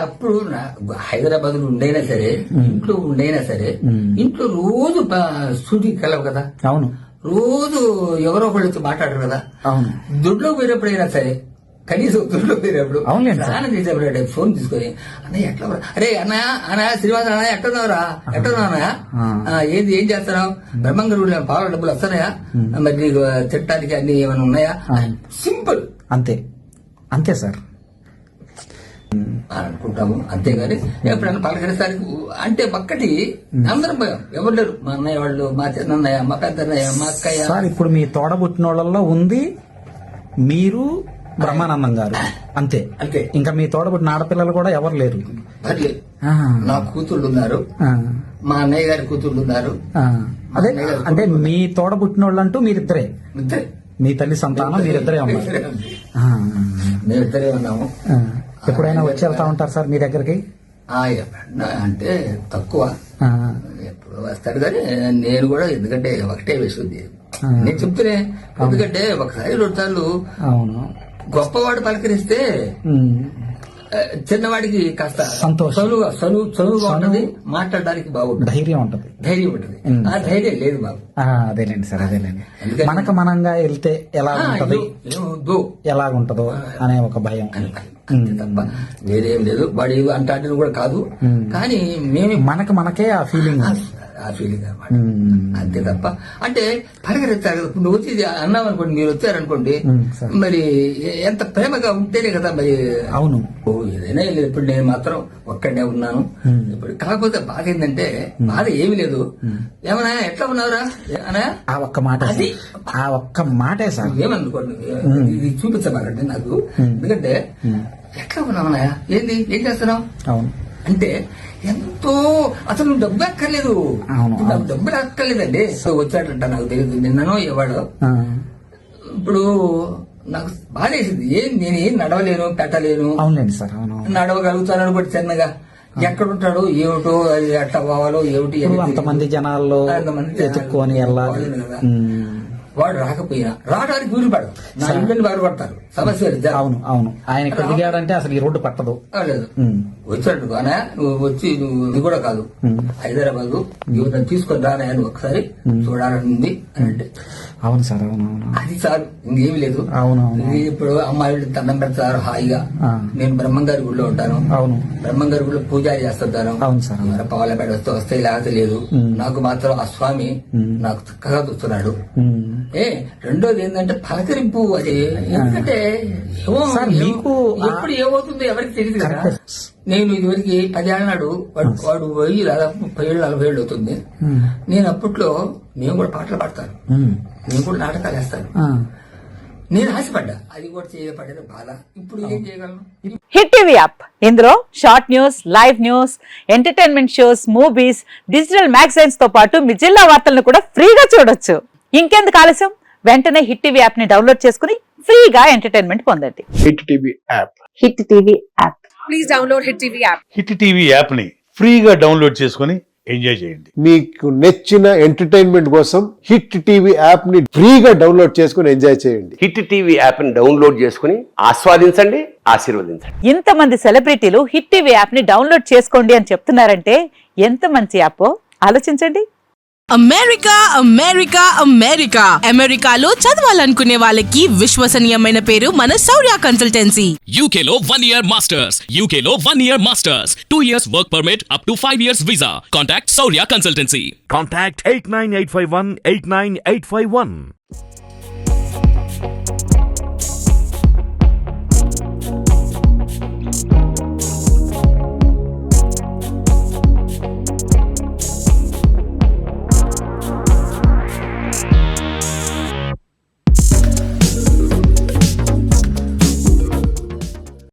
అప్పుడు హైదరాబాద్ లో ఉండైనా సరే, ఇంట్లో ఉండైనా సరే, ఇంట్లో రోజు షూటింగ్ కలవు కదా. అవును. రోజు ఎవరో ఒకళ్ళు వచ్చి మాట్లాడరు కదా. అవును. దుడ్లో పోయినప్పుడైనా సరే, కనీసం దుడ్లో పోయినప్పుడు స్నానం చేసేప్పుడు ఫోన్ తీసుకొని అన్నయ్య ఎట్లా, అరే అన్నయ్య శ్రీనివాస అన్నయ్య ఎట్టున్నావురా, ఎట్టున్నావు అన్నయ్య, ఏం చేస్తున్నావు, బ్రహ్మంగారు పాల డబ్బులు వస్తున్నాయా, మరి నీకు తిట్టడానికి అన్ని ఏమైనా ఉన్నాయా, సింపుల్. అంతే అంతే సార్ అనుకుంటాము. అంతేగాని ఎప్పుడైనా పలకరిస్తానికి అంటే ఒక్కటి అందరం పోయాం, ఎవరు లేరు. మా అన్నయ్య వాళ్ళు, మా చిన్నయ్య, మా పెద్దన్నయ్య, మా అక్కయ్య. సార్ ఇప్పుడు మీ తోడబుట్టిన వాళ్ళల్లో ఉంది మీరు, బ్రహ్మానందం గారు, అంతే. అంతే. ఇంకా మీ తోడబుట్టిన ఆడపిల్లలు కూడా ఎవరు లేరు. నా కూతుళ్ళు ఉన్నారు, మా అన్నయ్య గారి కూతుళ్ళు ఉన్నారు. అదే అంటే మీ తోడబుట్టిన వాళ్ళు అంటూ మీరిద్దరే, మీ తల్లి సంతానం మీరిద్దరే ఉన్నారు. మేమిద్దరే ఉన్నాము. ఎప్పుడైనా వచ్చి వెళ్తా ఉంటారు సార్ మీ దగ్గరికి? అంటే తక్కువ, ఎప్పుడు వస్తాడు కానీ నేను కూడా, ఎందుకంటే ఒకటే విషయం నేను చెప్తూనే, ఎందుకంటే ఒకసారి 2 సార్లు గొప్పవాడు పలకరిస్తే చిన్నవాడికి కాస్త చదువుగా ఉంటది, మాట్లాడడానికి బాగుంటుంది, ధైర్యం ఉంటుంది. ఆ ధైర్యం లేదు బాబు. అదేలేండి సార్, అదేలేండి. మనకు మనంగా వెళ్తే ఎలా ఉంటది, ఎలాగుంటదో అనే ఒక భయం తప్ప వేరేం లేదు. వాడు అంటాడని కూడా కాదు, కానీ మేము మనకే ఆ ఫీలింగ్ అనమాట. అంతే తప్ప అంటే పలకరిస్తారు కదా. నువ్వు వచ్చి అన్నావు అనుకోండి, మీరు వచ్చారనుకోండి, మరి ఎంత ప్రేమగా ఉంటేనే కదా మరి. అవును. ఏదైనా లేదు. ఇప్పుడు నేను మాత్రం ఒక్కడే ఉన్నాను. ఇప్పుడు కాకపోతే బాధ ఏంటంటే, బాధ ఏమి లేదు. ఏమన్నా ఎట్లా ఉన్నావురా అనా, ఆ ఒక్క మాట, అది ఆ ఒక్క మాటే సార్. ఏమనుకోండి, ఇది చూపించబాకండి నాకు. ఎందుకంటే ఎట్లా ఉన్నావనా, ఏంది, ఏం చేస్తున్నావు అంటే ఎంతో, అసలు డబ్బు ఎక్కర్లేదు, డబ్బులు ఎక్కర్లేదండి. వచ్చాడంట, నాకు తెలియదు, నిన్ననో ఇవాడు. ఇప్పుడు నాకు బాధేసింది, నేనేం నడవలేను, పెట్టలేను. అవునండి సార్, నడవగలుగుతాను అనుకోండి చిన్నగా. ఎక్కడుంటాడు, ఏమిటో, అది ఎట్లా పోవాలో ఏమిటి, అంతమంది జనాల్లో ఎత్తుక్కొని వెళ్ళాలి. వాడు రాకపోయినా రావడానికి వీలు పడదు, నా ఇబ్బంది బాధపడతారు, సమస్య. అవును. ఆయన ఇక్కడ దిగాడంటే అసలు ఈ రోడ్డు పట్టదు. లేదు, వచ్చాడు అనా, నువ్వు వచ్చి నువ్వు ఇది కూడా కాదు, హైదరాబాద్ యువతను తీసుకొని రానా, నువ్వు ఒకసారి చూడాలని ఉంది అని అంటే. అవును సార్, అది సార్, ఇంకేమి లేదు. ఇప్పుడు అమ్మాయిలు దండం పెడతారు హాయిగా. నేను బ్రహ్మంగారి గుడిలో ఉంటాను. బ్రహ్మంగారి గుడిలో పూజారి చేస్తుంటాను. పావులపేట వస్తే లేకపోతే లేదు. నాకు మాత్రం ఆ స్వామి నాకు చక్కగా చూస్తున్నాడు. రెండోది ఏంటంటే పలకరింపు. అది ఎందుకంటే ఎప్పుడు ఏమవుతుందో ఎవరికి తెలియదు కదా. నేను ఇదివరకు 10 ఏళ్ళ నాడు వాడు పోయి దాదాపు 30 ఏళ్ళు 40 ఏళ్ళు అవుతుంది. నేను అప్పట్లో నేను కూడా పాటలు పాడతాను, నేను కూడా నాటకాలు వేస్తాను. నేను ఆశపడ్డా, అది కూడా చేయబడ్డది బాధ. ఇప్పుడు ఏం చేయగలను? హిట్ టీవీ యాప్, ఇందులో short news, live news, entertainment shows, movies, digital magazines తో పాటు మీ జిల్లా వార్తలను కూడా ఫ్రీగా చూడొచ్చు. ఇంకెందుకు ఆలస్యం, వెంటనే హిట్ టీవీ యాప్ ని డౌన్లోడ్ చేసుకుని ఫ్రీగా ఎంటర్టైన్మెంట్ పొందండి. Hit TV app, hit TV app, please download hit TV app. Hit TV app ని ఫ్రీగా డౌన్లోడ్ చేసుకుని ఎంజాయ్ చేయండి. మీకు నచ్చిన ఎంటర్టైన్మెంట్ కోసం హిట్ టీవీ యాప్ ని ఫ్రీగా డౌన్లోడ్ చేసుకుని ఎంజాయ్ చేయండి. హిట్ టీవీ యాప్ ని డౌన్లోడ్ చేసుకుని ఆస్వాదించండి, ఆశీర్వదించండి. ఇంతమంది సెలబ్రిటీలు హిట్ టీవీ యాప్ ని డౌన్లోడ్ చేసుకోండి అని చెప్తున్నారంటే ఎంత మంచి యాప్ ఆలోచించండి. అమెరికా అమెరికాలో చదవాలనుకునే వాళ్ళకి విశ్వసనీయమైన పేరు మన శౌర్య కన్సల్టెన్సీ. UK లో 1 year masters, UK లో 1 year masters, 2 years work permit up to 5 years visa. Contact Saurya Consultancy. Contact 89851 89851.